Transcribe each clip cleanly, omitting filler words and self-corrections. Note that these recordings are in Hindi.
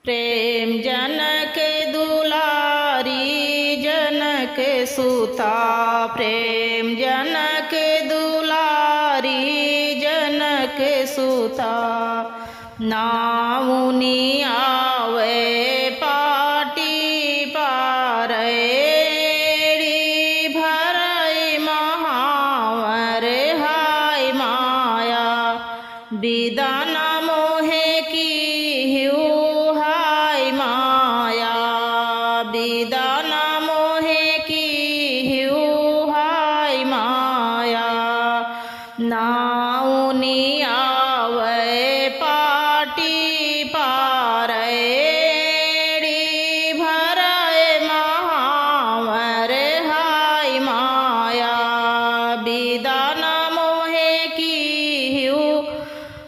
प्रेम जनक दुलारी जनक सुता। प्रेम जनक दुलारी जनक सुता। नामुनि आवे पाटी पारे भरय महावर हाय माया। बिदान मोहे की हाय माया। बिदान मोहे की हाय माया। नाउनी आवे पाटी पारे भरय महावर हाय माया। बिदान मोहे की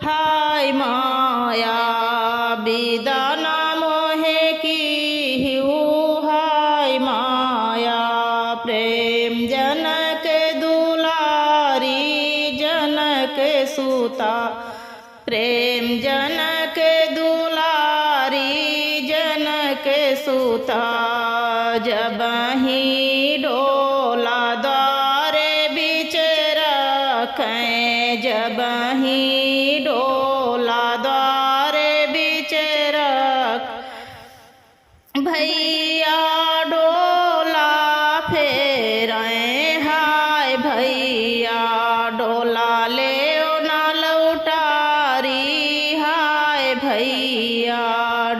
हाय माया। बिदान मोहे की हाय माया। प्रेम जनक दुलारी जनक सुता। प्रेम जनक दुलारी जनक सुता। जबहि डोला द्वारे बिच रखें। जबहि डोला द्वारे बिच रख। भैया डोला फेरें हाय भैया। डोला ले ना लौटारी हाय भैया।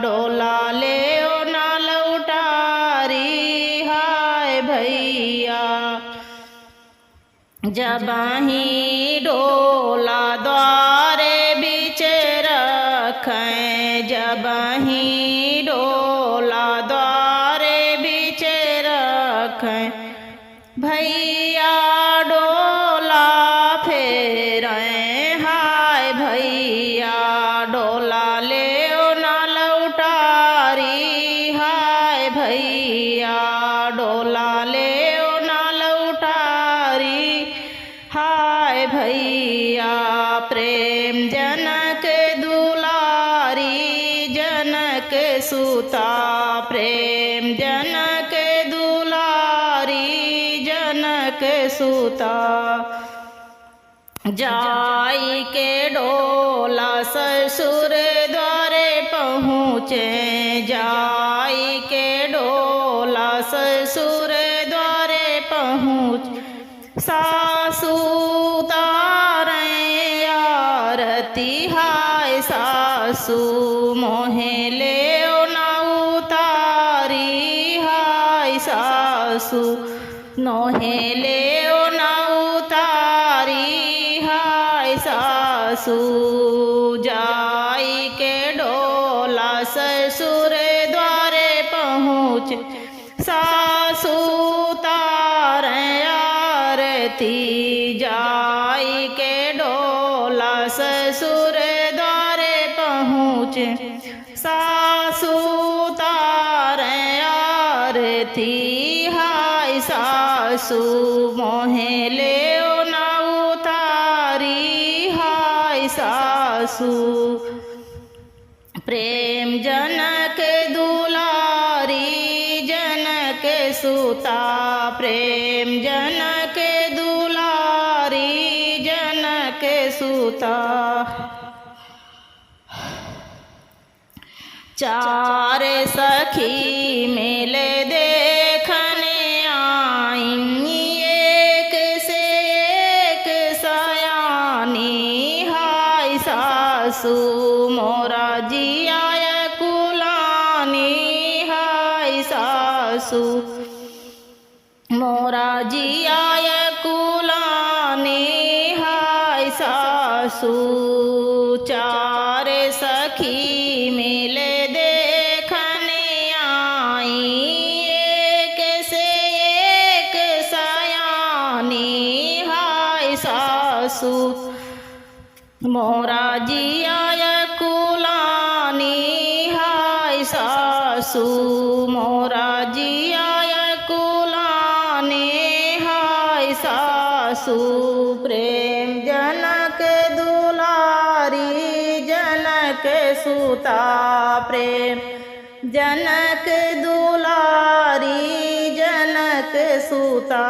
डोला ले ना लौटारी हाय भैया। जबहि डोला द्वारे बिच रखें। जबहि डोला द्वारे बिच रखें। भैया डोला फेरें हाय भैया। डोला ले ना लौटारी हाय भैया। डोला ले ना लौटारी हाय भैया। प्रेम जनक दुलारी जनक सुता। प्रेम जनक दुलारी जनक सुता। जाई के डोला ससुर द्वारे पहुँचे। जाई के डोला ससुर द्वारे पहुँच। सासू तारे आरती हाय सासू। मोहे ले ना उतारी हाय सासू। नोहे ले ना उतारी हाय सासू। जाई के डोला ससुर द्वारे पहुँच। सासू तारे आरती। जाई के डोला ससुर द्वारे पहुँच। सासू तारे आरती हाय सासू। मोहे ले ना उतारी हाय सासू। प्रेम जनक दुलारी जनक सुता। प्रेम जनक दुलारी जनक सुता। चार सखी मेले देखने आईं। एक से एक सयानी हाय सासू। मोरा जिया कुलानी हाय सासू। मोरा जिया कुलानी हाय सासू। चार सखी मिले देखने आई। एक से एक सयानी हाय सासू। मोरा जिया कुलानी हाय सासू। मोरा जिया कुलानी हाय सासू। प्रेम जनक दुलारी जनक सुता। प्रेम जनक दुलारी जनक सुता